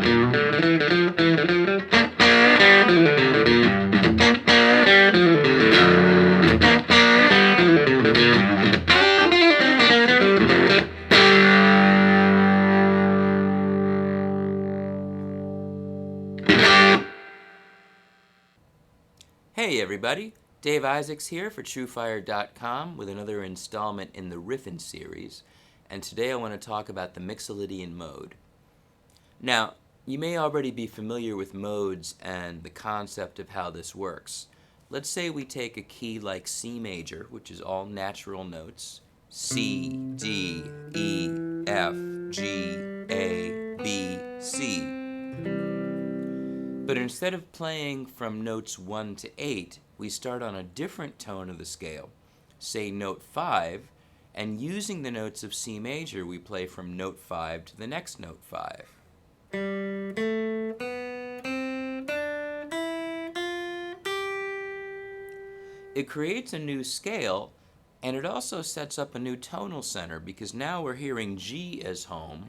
Hey everybody, Dave Isaacs here for TrueFire.com with another installment in the Riffin series, and today I want to talk about the Mixolydian mode. Now, you may already be familiar with modes and the concept of how this works. Let's say we take a key like C major, which is all natural notes, C, D, E, F, G, A, B, C. But instead of playing from notes 1 to 8, we start on a different tone of the scale, say note 5, and using the notes of C major, we play from note 5 to the next note 5. It creates a new scale, and it also sets up a new tonal center because now we're hearing G as home.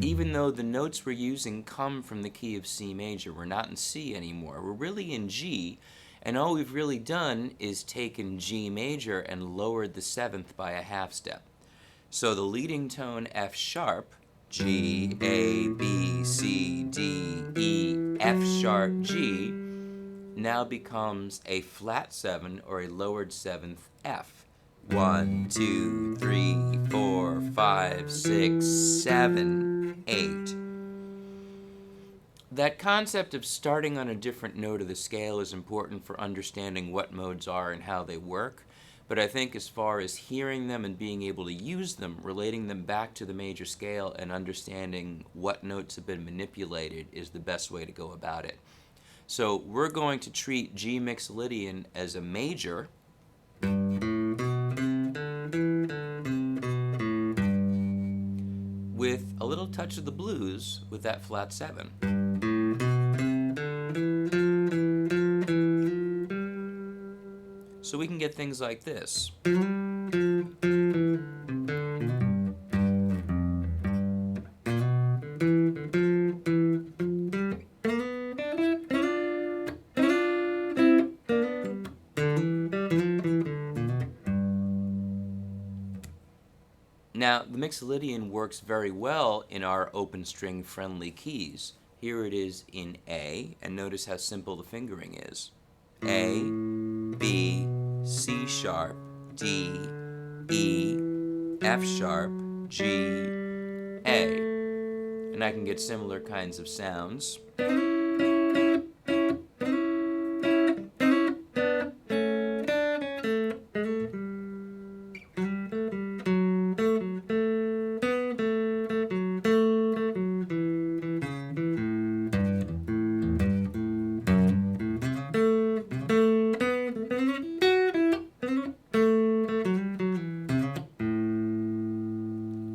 Even though the notes we're using come from the key of C major, we're not in C anymore. We're really in G, and all we've really done is taken G major and lowered the 7th by a half step. So the leading tone F sharp, G, A, B, C, D, E, F sharp, G, now becomes a flat 7 or a lowered 7th F. 1, 2, 3, 4, 5, 6, 7, 8. That concept of starting on a different note of the scale is important for understanding what modes are and how they work, but I think as far as hearing them and being able to use them, relating them back to the major scale and understanding what notes have been manipulated is the best way to go about it. So we're going to treat G Mixolydian as a major, with a little touch of the blues with that flat 7. So we can get things like this. Now, the Mixolydian works very well in our open string friendly keys. Here it is in A, and notice how simple the fingering is. A, B, C sharp, D, E, F sharp, G, A. And I can get similar kinds of sounds.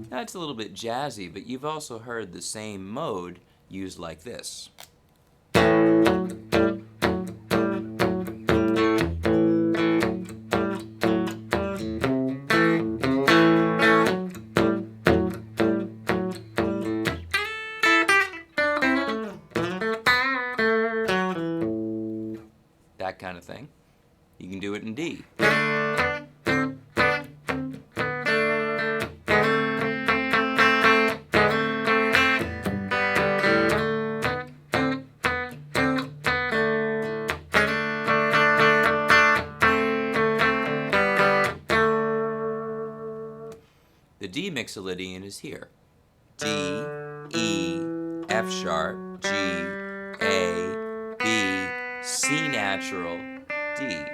That's a little bit jazzy, but you've also heard the same mode used like this. That kind of thing. You can do it in D. The D Mixolydian is here. D, E, F sharp, G, A, B, C natural, D.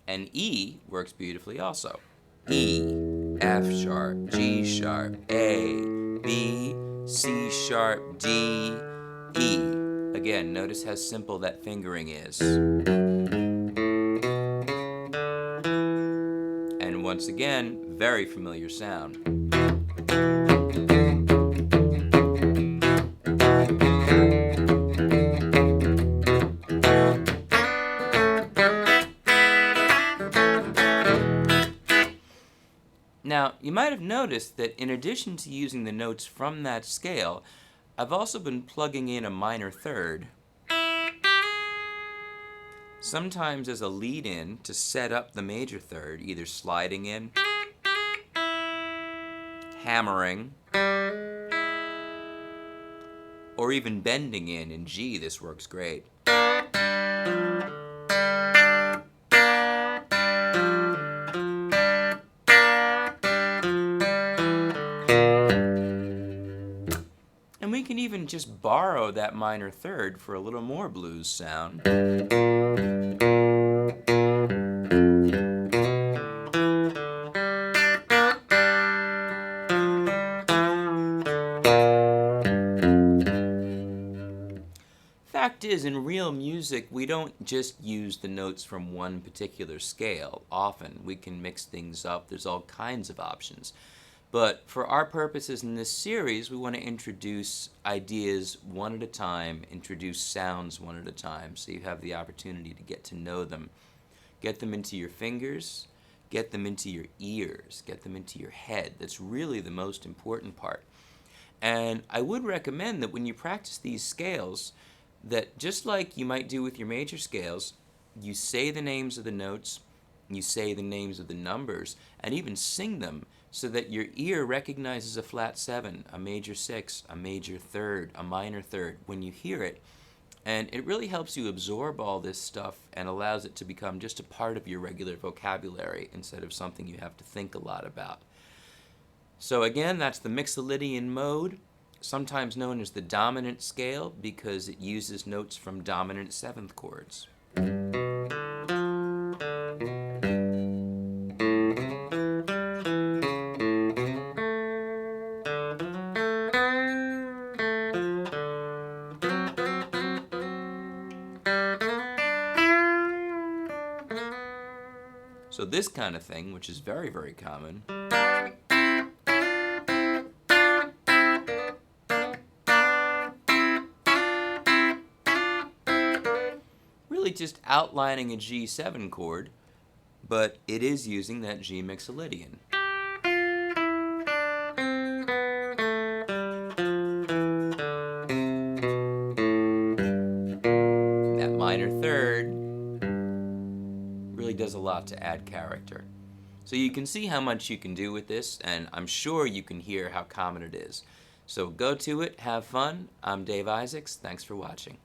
And E works beautifully also. E, F sharp, G sharp, A, B, C sharp, D, E. Again, notice how simple that fingering is. And And once again, very familiar sound. Now, you might have noticed that in addition to using the notes from that scale, I've also been plugging in a minor third, sometimes as a lead-in to set up the major third, either sliding in, hammering, or even bending in G. This works great. And we can even just borrow that minor third for a little more blues sound. Fact is, in real music, we don't just use the notes from one particular scale. Often, we can mix things up. There's all kinds of options. But for our purposes in this series, we want to introduce ideas one at a time, introduce sounds one at a time, so you have the opportunity to get to know them. Get them into your fingers, get them into your ears, get them into your head. That's really the most important part. And I would recommend that when you practice these scales, that just like you might do with your major scales, you say the names of the notes, you say the names of the numbers, and even sing them so that your ear recognizes a flat 7, a major 6, a major third, a minor third when you hear it. And it really helps you absorb all this stuff and allows it to become just a part of your regular vocabulary instead of something you have to think a lot about. So again, that's the Mixolydian mode, sometimes known as the dominant scale because it uses notes from dominant 7th chords. So this kind of thing, which is very, very common, really just outlining a G7 chord, but it is using that G Mixolydian. That minor third really does a lot to add character. So you can see how much you can do with this, and I'm sure you can hear how common it is. So go to it, have fun. I'm Dave Isaacs. Thanks for watching.